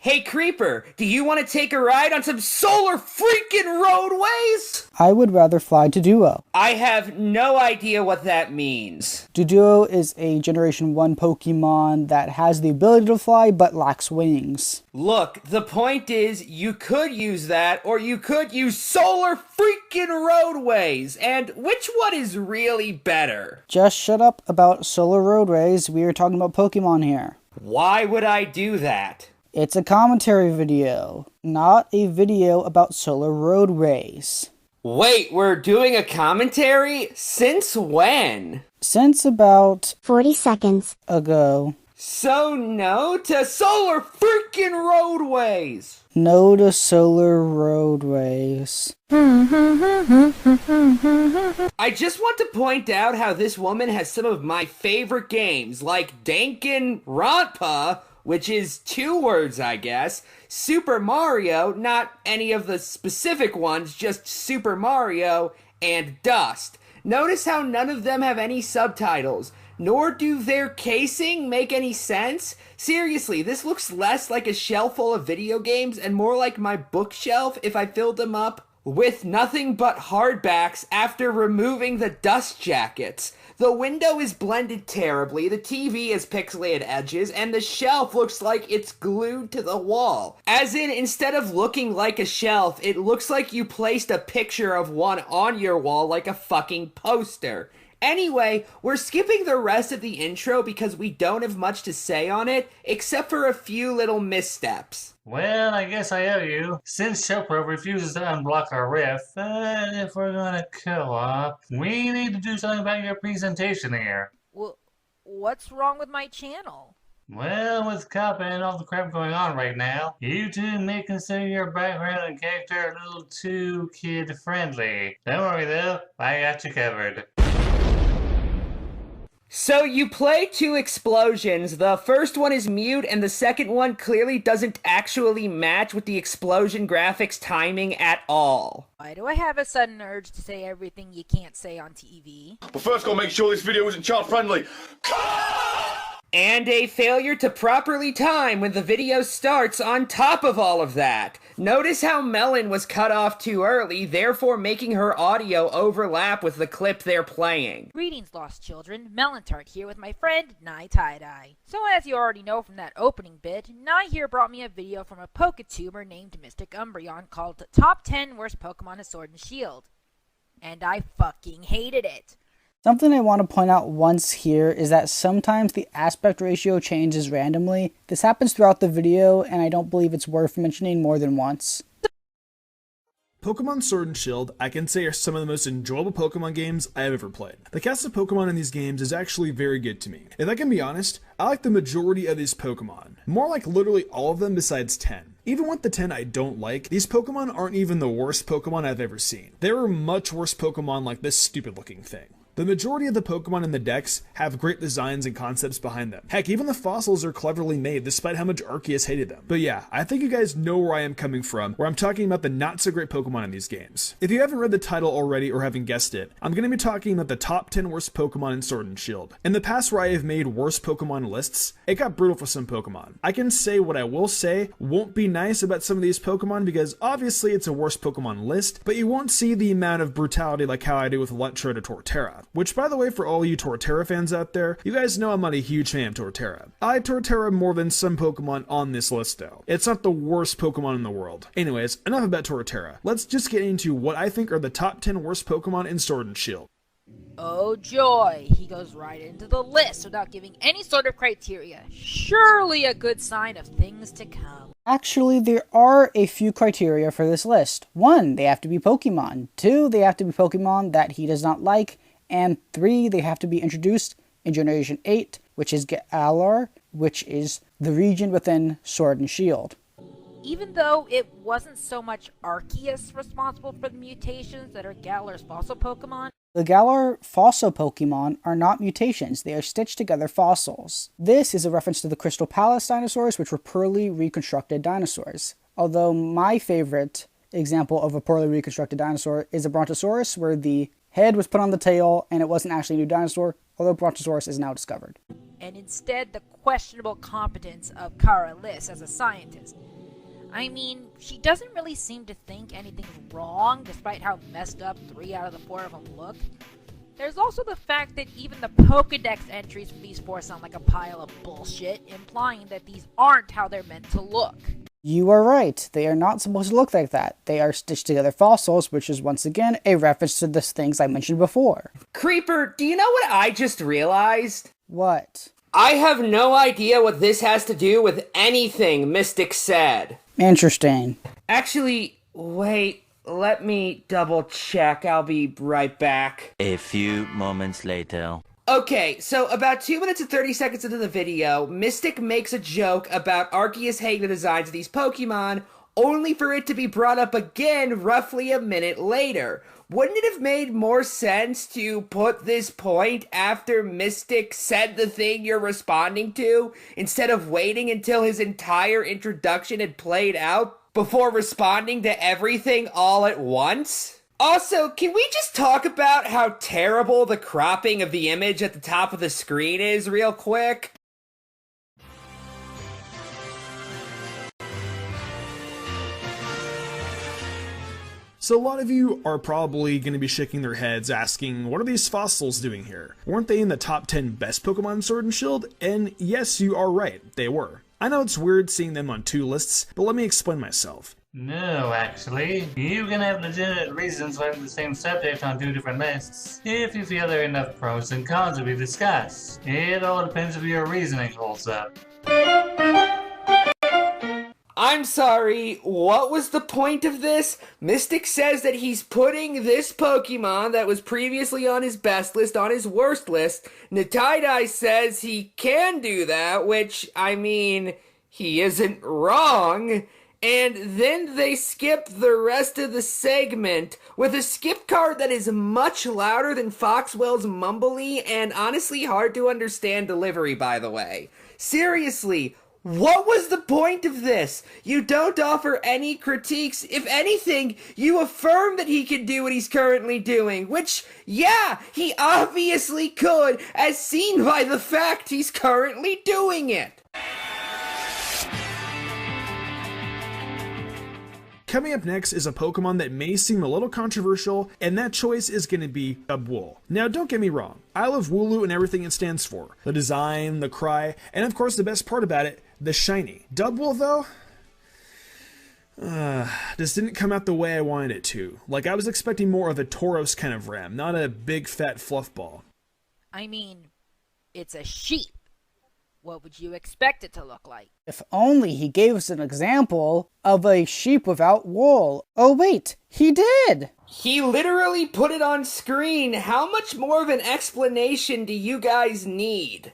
Hey Creeper, do you want to take a ride on some solar freaking roadways? I would rather fly to Duo. I have no idea what that means. Duo is a Generation 1 Pokemon that has the ability to fly but lacks wings. Look, the point is, you could use that, or you could use solar freaking roadways, and which one is really better? Just shut up about solar roadways, we are talking about Pokemon here. Why would I do that? It's a commentary video, not a video about solar roadways. Wait, we're doing a commentary? Since when? Since about 40 seconds ago. So no to solar freaking roadways! No to solar roadways. I just want to point out how this woman has some of my favorite games, like Danganronpa, which is 2 words, I guess, Super Mario, not any of the specific ones, just Super Mario, and Dust. Notice how none of them have any subtitles, nor do their casing make any sense. Seriously, this looks less like a shelf full of video games and more like my bookshelf if I filled them up with nothing but hardbacks after removing the dust jackets. The window is blended terribly, the TV has pixelated edges, and the shelf looks like it's glued to the wall. As in, instead of looking like a shelf, it looks like you placed a picture of one on your wall like a fucking poster. Anyway, we're skipping the rest of the intro because we don't have much to say on it, except for a few little missteps. Well, I guess I owe you. Since Chopra refuses to unblock our rift, if we're gonna co-op, we need to do something about your presentation here. Well, what's wrong with my channel? Well, with Kappa and all the crap going on right now, you two may consider your background and character a little too kid-friendly. Don't worry though, I got you covered. So you play 2 explosions, the first one is mute and the second one clearly doesn't actually match with the explosion graphics timing at all. Why do I have a sudden urge to say everything you can't say on TV? But first gotta make sure this video isn't child friendly. And a failure to properly time when the video starts on top of all of that. Notice how Melon was cut off too early, therefore making her audio overlap with the clip they're playing. Greetings, lost children. Melantart here with my friend, Nye Tie-Dye. So as you already know from that opening bit, Nye here brought me a video from a Poketuber named Mystic Umbreon called Top 10 Worst Pokemon in Sword and Shield. And I fucking hated it. Something I want to point out once here is that sometimes the aspect ratio changes randomly. This happens throughout the video, and I don't believe it's worth mentioning more than once. Pokemon Sword and Shield, I can say, are some of the most enjoyable Pokemon games I have ever played. The cast of Pokemon in these games is actually very good to me. If I can be honest, I like the majority of these Pokemon. More like literally all of them besides 10. Even with the 10 I don't like, these Pokemon aren't even the worst Pokemon I've ever seen. There are much worse Pokemon like this stupid looking thing. The majority of the Pokemon in the decks have great designs and concepts behind them. Heck, even the fossils are cleverly made despite how much Arceus hated them. But yeah, I think you guys know where I am coming from, where I'm talking about the not so great Pokemon in these games. If you haven't read the title already or haven't guessed it, I'm going to be talking about the top 10 worst Pokemon in Sword and Shield. In the past where I have made worst Pokemon lists, it got brutal for some Pokemon. I can say what I will say won't be nice about some of these Pokemon because obviously it's a worst Pokemon list, but you won't see the amount of brutality like how I do with Electro to Torterra. Which, by the way, for all you Torterra fans out there, you guys know I'm not a huge fan of Torterra. I like Torterra more than some Pokemon on this list though. It's not the worst Pokemon in the world. Anyways, enough about Torterra. Let's just get into what I think are the top 10 worst Pokemon in Sword and Shield. Oh joy, he goes right into the list without giving any sort of criteria. Surely a good sign of things to come. Actually, there are a few criteria for this list. 1, they have to be Pokemon. 2, they have to be Pokemon that he does not like. And 3, they have to be introduced in Generation 8, which is Galar, which is the region within Sword and Shield. Even though it wasn't so much Arceus responsible for the mutations that are Galar's fossil Pokemon, the Galar fossil Pokemon are not mutations, they are stitched together fossils. This is a reference to the Crystal Palace dinosaurs, which were poorly reconstructed dinosaurs. Although my favorite example of a poorly reconstructed dinosaur is a Brontosaurus, where the head was put on the tail and it wasn't actually a new dinosaur, although Brontosaurus is now discovered. And instead the questionable competence of Kara Liss as a scientist. I mean, she doesn't really seem to think anything's wrong, despite how messed up 3 out of the 4 of them look. There's also the fact that even the Pokedex entries for these 4 sound like a pile of bullshit, implying that these aren't how they're meant to look. You are right. They are not supposed to look like that. They are stitched together fossils, which is once again a reference to the things I mentioned before. Creeper, do you know what I just realized? What? I have no idea what this has to do with anything Mystic said. Interesting. Actually, wait, let me double check. I'll be right back. A few moments later. Okay, so about 2 minutes and 30 seconds into the video, Mystic makes a joke about Arceus hating the designs of these Pokemon, only for it to be brought up again roughly a minute later. Wouldn't it have made more sense to put this point after Mystic said the thing you're responding to, instead of waiting until his entire introduction had played out before responding to everything all at once? Also, can we just talk about how terrible the cropping of the image at the top of the screen is real quick? So a lot of you are probably going to be shaking their heads asking, what are these fossils doing here? Weren't they in the top 10 best Pokemon Sword and Shield? And yes, you are right, they were. I know it's weird seeing them on 2 lists, but let me explain myself. No, actually. You can have legitimate reasons for having the same subject on 2 different lists, if you feel there are enough pros and cons to be discussed. It all depends if your reasoning holds up. I'm sorry, what was the point of this? Mystic says that he's putting this Pokemon that was previously on his best list on his worst list. Nataidai says he can do that, which, I mean, he isn't wrong. And then they skip the rest of the segment with a skip card that is much louder than Foxwell's mumbly and honestly hard to understand delivery, by the way. Seriously, what was the point of this? You don't offer any critiques. If anything, you affirm that he can do what he's currently doing, which, yeah, he obviously could, as seen by the fact he's currently doing it. Coming up next is a Pokemon that may seem a little controversial, and that choice is going to be Dubwool. Now, don't get me wrong, I love Wooloo and everything it stands for. The design, the cry, and of course the best part about it, the shiny. Dubwool, though? This didn't come out the way I wanted it to. Like, I was expecting more of a Tauros kind of ram, not a big fat fluff ball. I mean, it's a sheep. What would you expect it to look like? If only he gave us an example of a sheep without wool. Oh wait, he did! He literally put it on screen. How much more of an explanation do you guys need?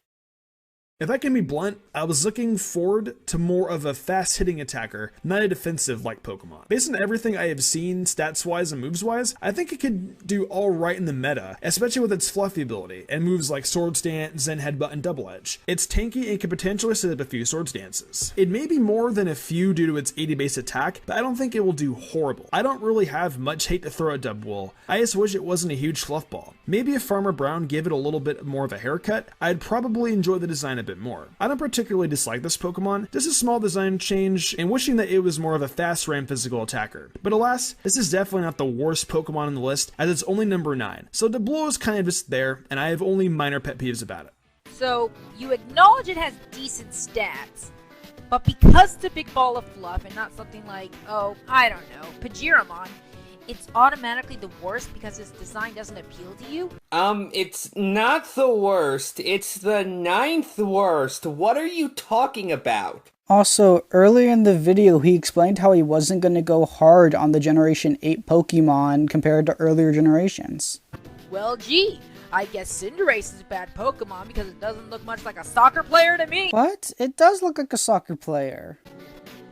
If I can be blunt, I was looking forward to more of a fast-hitting attacker, not a defensive-like Pokemon. Based on everything I have seen stats-wise and moves-wise, I think it could do alright in the meta, especially with its fluffy ability, and moves like Swords Dance, Zen Headbutt, and Double Edge. It's tanky and can potentially set up a few Swords Dances. It may be more than a few due to its 80 base attack, but I don't think it will do horrible. I don't really have much hate to throw at Dubwool. I just wish it wasn't a huge fluff ball. Maybe if Farmer Brown gave it a little bit more of a haircut, I'd probably enjoy the design a bit more. I don't particularly dislike this Pokemon, just a small design change, and wishing that it was more of a fast ram physical attacker. But alas, this is definitely not the worst Pokemon on the list, as it's only number 9. So Dubwool is kind of just there, and I have only minor pet peeves about it. So, you acknowledge it has decent stats, but because it's a big ball of fluff and not something like, oh, I don't know, Pajiramon, it's automatically the worst because its design doesn't appeal to you? It's not the worst. It's the 9th worst. What are you talking about? Also, earlier in the video, he explained how he wasn't going to go hard on the Generation 8 Pokemon compared to earlier generations. Well, gee, I guess Cinderace is a bad Pokemon because it doesn't look much like a soccer player to me. What? It does look like a soccer player.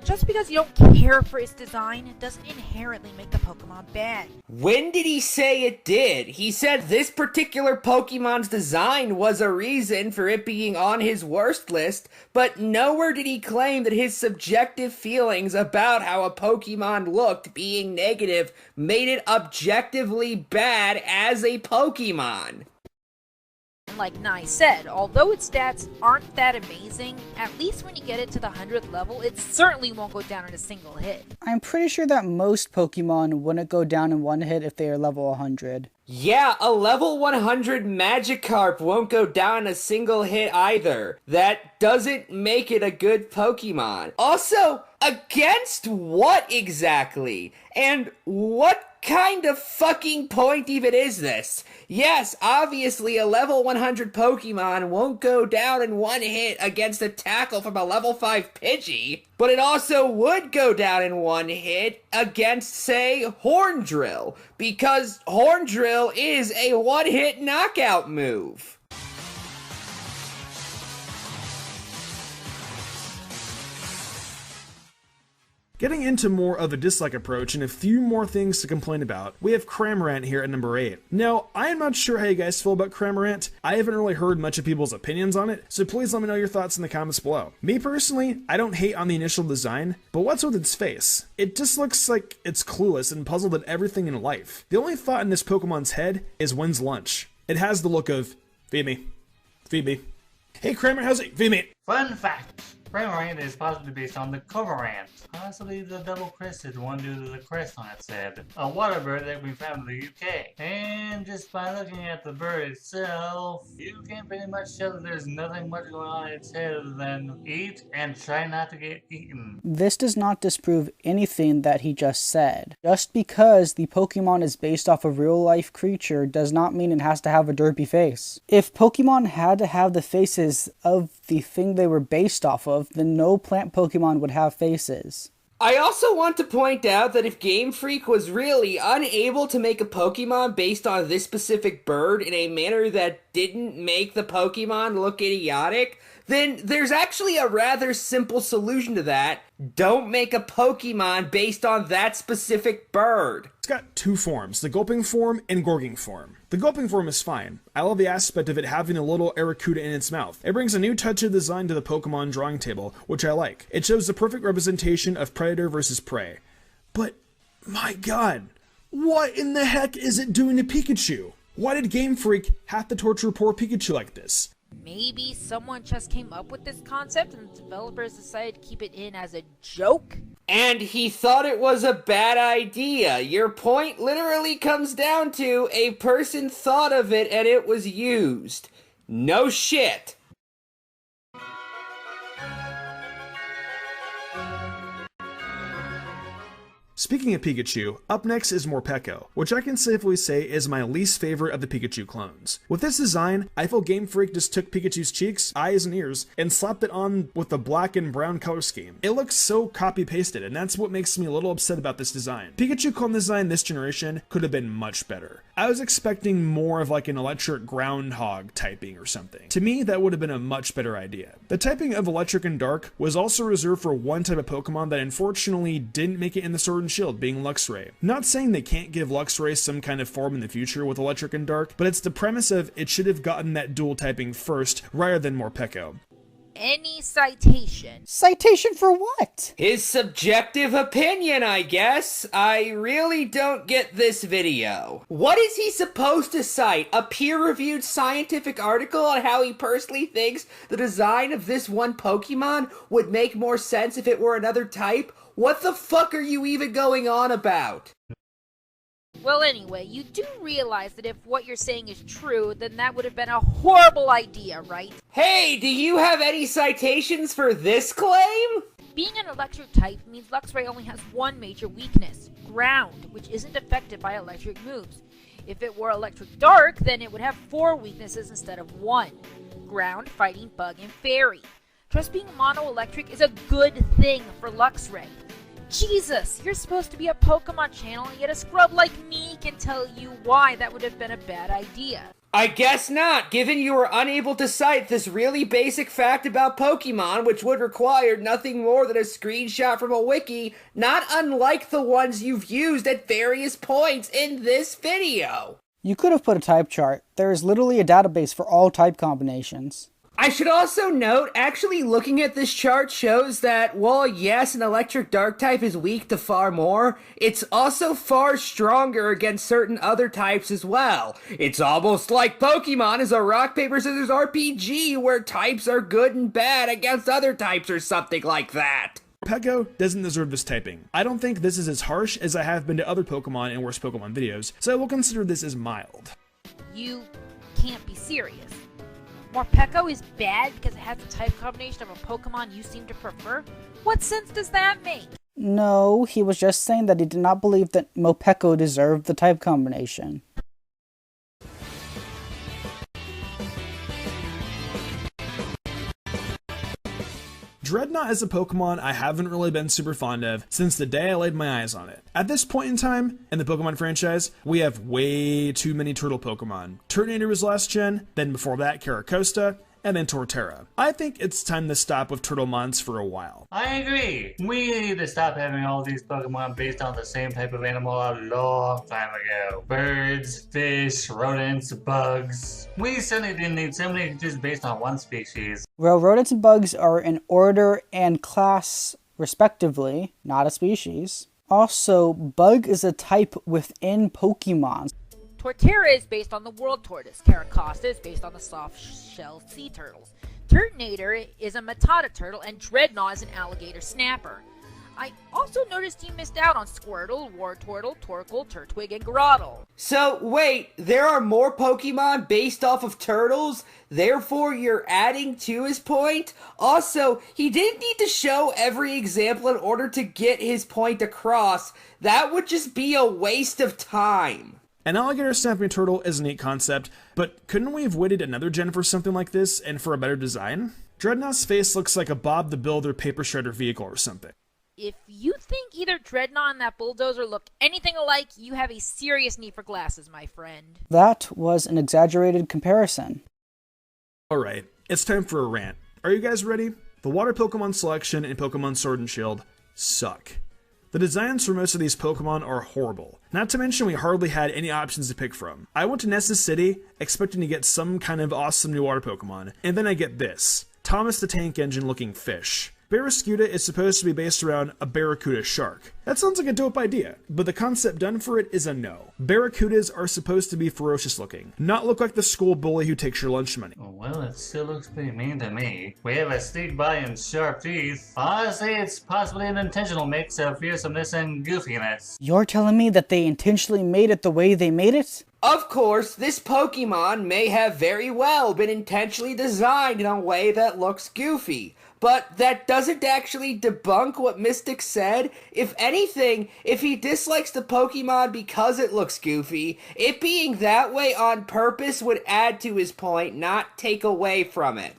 Just because you don't care for its design, it doesn't inherently make the Pokemon bad. When did he say it did? He said this particular Pokemon's design was a reason for it being on his worst list, but nowhere did he claim that his subjective feelings about how a Pokemon looked being negative made it objectively bad as a Pokemon. And like Nye said, although its stats aren't that amazing, at least when you get it to the 100th level, it certainly won't go down in a single hit. I'm pretty sure that most Pokemon wouldn't go down in one hit if they are level 100. Yeah, a level 100 Magikarp won't go down a single hit either. That doesn't make it a good Pokemon. Also, against what exactly? And what kind of fucking point even is this? Yes, obviously a level 100 Pokemon won't go down in one hit against a tackle from a level 5 Pidgey, but it also would go down in one hit against, say, Horndrill, because Horndrill is a one-hit knockout move. Getting into more of a dislike approach and a few more things to complain about, we have Cramorant here at number 8. Now, I am not sure how you guys feel about Cramorant. I haven't really heard much of people's opinions on it, so please let me know your thoughts in the comments below. Me personally, I don't hate on the initial design, but what's with its face? It just looks like it's clueless and puzzled at everything in life. The only thought in this Pokemon's head is when's lunch. It has the look of, feed me, feed me. Hey Cramorant, how's it? Feed me. Fun fact. Cramorant is possibly based on the Cormorant, possibly the double-crested one due to the crest on its head, a water bird that we found in the UK. And just by looking at the bird itself, you can pretty much tell that there's nothing much going on in its head other than eat and try not to get eaten. This does not disprove anything that he just said. Just because the Pokemon is based off a real-life creature does not mean it has to have a derpy face. If Pokemon had to have the faces of the thing they were based off of, then no plant Pokemon would have faces. I also want to point out that if Game Freak was really unable to make a Pokemon based on this specific bird in a manner that didn't make the Pokemon look idiotic, then there's actually a rather simple solution to that. Don't make a Pokemon based on that specific bird. It's got two forms, the Gulping form and Gorging form. The Gulping form is fine. I love the aspect of it having a little Arrokuda in its mouth. It brings a new touch of design to the Pokemon drawing table, which I like. It shows the perfect representation of predator versus prey. But, my god, what in the heck is it doing to Pikachu? Why did Game Freak have to torture poor Pikachu like this? Maybe someone just came up with this concept and the developers decided to keep it in as a joke? And he thought it was a bad idea. Your point literally comes down to a person thought of it and it was used. No shit. Speaking of Pikachu, up next is Morpeko, which I can safely say is my least favorite of the Pikachu clones. With this design, I feel Game Freak just took Pikachu's cheeks, eyes, and ears and slapped it on with the black and brown color scheme. It looks so copy-pasted, and that's what makes me a little upset about this design. Pikachu clone design this generation could have been much better. I was expecting more of like an electric groundhog typing or something. To me, that would have been a much better idea. The typing of electric and dark was also reserved for one type of Pokemon that unfortunately didn't make it in the Sword and Shield, being Luxray. Not saying they can't give Luxray some kind of form in the future with electric and dark, but it's the premise of it should have gotten that dual typing first rather than Morpeko. Any citation? Citation for what? His subjective opinion, I guess. I really don't get this video. What is he supposed to cite? A peer-reviewed scientific article on how he personally thinks the design of this one Pokemon would make more sense if it were another type? What the fuck are you even going on about? Well, anyway, you do realize that if what you're saying is true, then that would have been a horrible idea, right? Hey, do you have any citations for this claim? Being an electric type means Luxray only has one major weakness, ground, which isn't affected by electric moves. If it were electric dark, then it would have 4 weaknesses instead of 1. Ground, fighting, bug, and fairy. Just being mono-electric is a good thing for Luxray. Jesus, you're supposed to be a Pokemon channel, and yet a scrub like me can tell you why that would have been a bad idea. I guess not, given you were unable to cite this really basic fact about Pokemon, which would require nothing more than a screenshot from a wiki, not unlike the ones you've used at various points in this video. You could have put a type chart. There is literally a database for all type combinations. I should also note, actually looking at this chart shows that, while yes, an electric dark type is weak to far more, it's also far stronger against certain other types as well. It's almost like Pokemon is a rock, paper, scissors RPG where types are good and bad against other types or something like that. Peko doesn't deserve this typing. I don't think this is as harsh as I have been to other Pokemon and worse Pokemon videos, so I will consider this as mild. You can't be serious. Morpeko is bad because it has the type combination of a Pokemon you seem to prefer? What sense does that make? No, he was just saying that he did not believe that Morpeko deserved the type combination. Dreadnought is a Pokemon I haven't really been super fond of since the day I laid my eyes on it. At this point in time, in the Pokemon franchise, we have way too many turtle Pokemon. Turtonator was last gen, then before that Caracosta, and then Torterra. I think it's time to stop with Turtlemons for a while. I agree. We need to stop having all these Pokemon based on the same type of animal a long time ago. Birds, fish, rodents, bugs. We certainly didn't need so many just based on one species. Well, rodents and bugs are an order and class, respectively, not a species. Also, bug is a type within Pokemon. Torterra is based on the world tortoise. Caracosta is based on the soft-shell sea turtles. Turtonator is a Matata turtle, and Dreadnought is an alligator snapper. I also noticed you missed out on Squirtle, Wartortle, Torkoal, Turtwig, and Grotle. So, wait, there are more Pokemon based off of turtles? Therefore, you're adding to his point? Also, he didn't need to show every example in order to get his point across. That would just be a waste of time. An alligator snapping a turtle is a neat concept, but couldn't we have waited another gen for something like this and for a better design? Dreadnought's face looks like a Bob the Builder paper shredder vehicle or something. If you think either Dreadnought and that bulldozer look anything alike, you have a serious need for glasses, my friend. That was an exaggerated comparison. Alright, it's time for a rant. Are you guys ready? The water Pokemon selection in Pokemon Sword and Shield suck. The designs for most of these Pokemon are horrible. Not to mention we hardly had any options to pick from. I went to Nessa City expecting to get some kind of awesome new water Pokemon, and then I get this. Thomas the Tank Engine looking fish. Barraskewda is supposed to be based around a Barracuda shark. That sounds like a dope idea, but the concept done for it is a no. Barracudas are supposed to be ferocious looking, not look like the school bully who takes your lunch money. Well, it still looks pretty mean to me. We have a sleek body and sharp teeth. Honestly, it's possibly an intentional mix of fearsomeness and goofiness. You're telling me that they intentionally made it the way they made it? Of course, this Pokemon may have very well been intentionally designed in a way that looks goofy. But that doesn't actually debunk what Mystic said. If anything, if he dislikes the Pokemon because it looks goofy, it being that way on purpose would add to his point, not take away from it.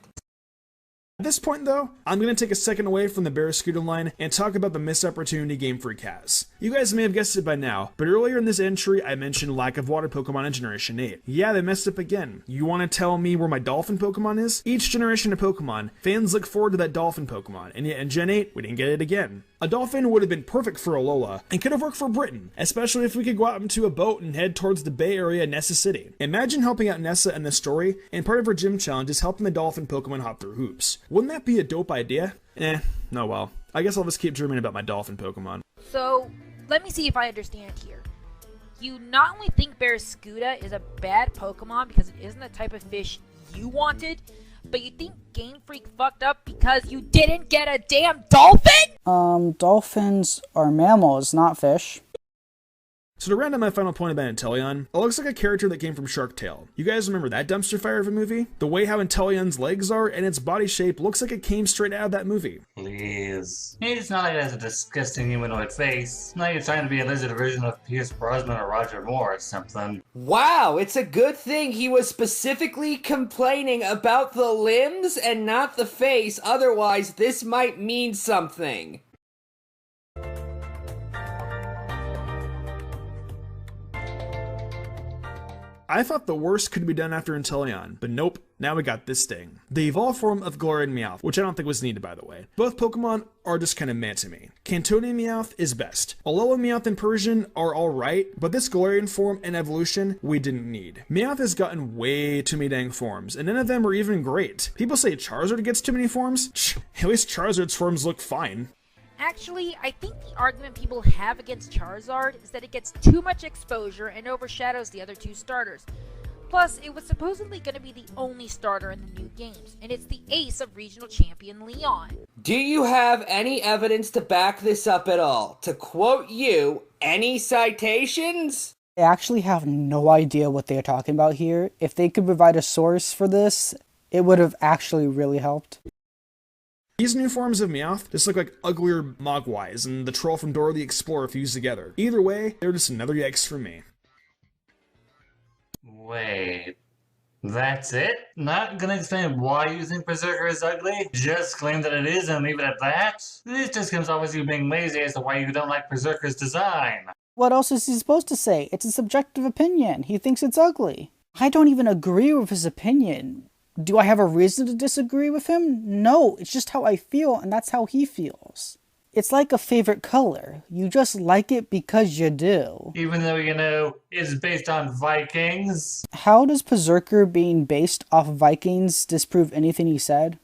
At this point though, I'm going to take a second away from the Barraskewda line and talk about the missed opportunity Game Freak has. You guys may have guessed it by now, but earlier in this entry I mentioned lack of water Pokemon in Generation 8. Yeah, they messed up again. You want to tell me where my Dolphin Pokemon is? Each generation of Pokemon, fans look forward to that Dolphin Pokemon, and yet in Gen 8, we didn't get it again. A Dolphin would have been perfect for Alola, and could have worked for Britain, especially if we could go out into a boat and head towards the Bay Area Nessa City. Imagine helping out Nessa in this story, and part of her gym challenge is helping the Dolphin Pokemon hop through hoops. Wouldn't that be a dope idea? No well. I guess I'll just keep dreaming about my Dolphin Pokemon. So, let me see if I understand here. You not only think Barraskewda is a bad Pokemon because it isn't the type of fish you wanted, but you think Game Freak fucked up because you didn't get a damn dolphin? Dolphins are mammals, not fish. So to round out my final point about Inteleon, it looks like a character that came from Shark Tale. You guys remember that dumpster fire of a movie? The way how Inteleon's legs are and its body shape looks like it came straight out of that movie. Please. It's not like it has a disgusting humanoid face. It's not like you're trying to be a lizard version of Pierce Brosnan or Roger Moore or something. Wow, it's a good thing he was specifically complaining about the limbs and not the face, otherwise this might mean something. I thought the worst could be done after Inteleon, but nope, now we got this thing. The evolved form of Galarian Meowth, which I don't think was needed by the way. Both Pokemon are just kinda meh to me. Cantonian Meowth is best. Alola Meowth and Persian are alright, but this Galarian form and evolution, we didn't need. Meowth has gotten way too many dang forms, and none of them are even great. People say Charizard gets too many forms? At least Charizard's forms look fine. Actually, I think the argument people have against Charizard is that it gets too much exposure and overshadows the other two starters. Plus, it was supposedly going to be the only starter in the new games, and it's the ace of regional champion Leon. Do you have any evidence to back this up at all? To quote you, any citations? I actually have no idea what they are talking about here. If they could provide a source for this, it would have actually really helped. These new forms of Meowth just look like uglier Mogwais and the troll from Dora the Explorer fused together. Either way, they're just another yikes for me. Wait, that's it? Not gonna explain why you think Berserker is ugly? Just claim that it is and leave it at that? This just comes off as you being lazy as to why you don't like Berserker's design. What else is he supposed to say? It's a subjective opinion. He thinks it's ugly. I don't even agree with his opinion. Do I have a reason to disagree with him? No, it's just how I feel, and that's how he feels. It's like a favorite color. You just like it because you do. Even though, you know, it's based on Vikings. How does Berserker being based off Vikings disprove anything he said?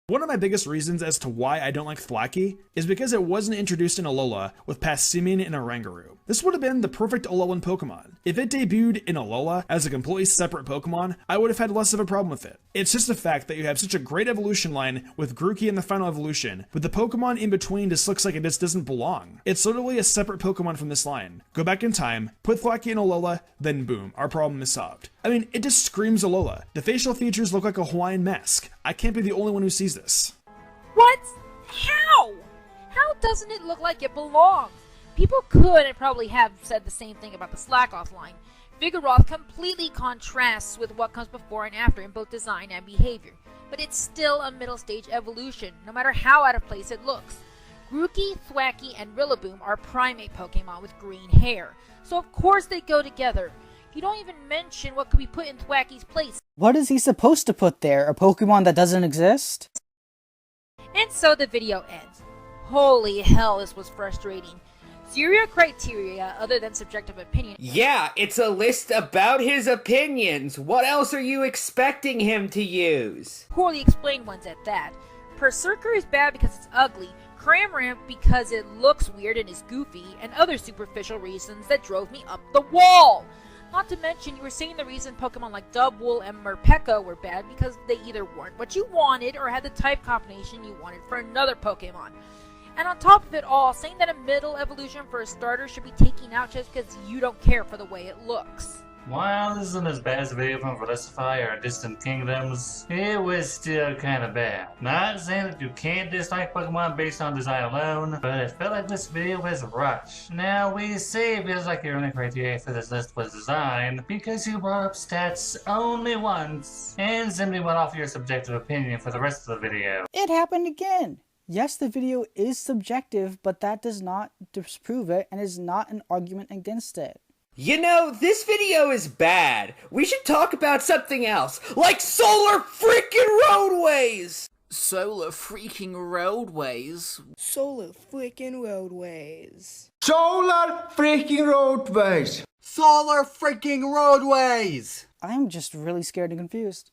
One of my biggest reasons as to why I don't like Thwackey is because it wasn't introduced in Alola with Passimian and Oranguru. This would have been the perfect Alolan Pokemon. If it debuted in Alola as a completely separate Pokemon, I would have had less of a problem with it. It's just the fact that you have such a great evolution line with Grookey in the final evolution, but the Pokemon in between just looks like it just doesn't belong. It's literally a separate Pokemon from this line. Go back in time, put Thwackey in Alola, then boom, our problem is solved. I mean, it just screams Alola. The facial features look like a Hawaiian mask. I can't be the only one who sees this. What? How? How doesn't it look like it belongs? People could and probably have said the same thing about the Slackoth line. Vigoroth completely contrasts with what comes before and after in both design and behavior, but it's still a middle stage evolution, no matter how out of place it looks. Grookey, Thwackey, and Rillaboom are primate Pokemon with green hair, so of course they go together. You don't even mention what could be put in Thwackey's place. What is he supposed to put there? A Pokemon that doesn't exist? And so the video ends. Holy hell, this was frustrating. Zero criteria other than subjective opinion. Yeah, it's a list about his opinions. What else are you expecting him to use? Poorly explained ones at that. Berserker is bad because it's ugly, Cramorant because it looks weird and is goofy, and other superficial reasons that drove me up the wall. Not to mention, you were saying the reason Pokemon like Dubwool and Murpeko were bad because they either weren't what you wanted or had the type combination you wanted for another Pokemon. And on top of it all, saying that a middle evolution for a starter should be taken out just because you don't care for the way it looks. While this isn't as bad as the video from Velicify or Distant Kingdoms, it was still kinda bad. Not saying that you can't dislike Pokemon based on design alone, but it felt like this video was rushed. Now we say it feels like your only criteria for this list was design, because you brought up stats only once, and simply went off your subjective opinion for the rest of the video. It happened again! Yes, the video is subjective, but that does not disprove it and is not an argument against it. You know, this video is bad. We should talk about something else, like solar freaking roadways! Solar freaking roadways? Solar freaking roadways. Solar freaking roadways! Solar freaking roadways! I'm just really scared and confused.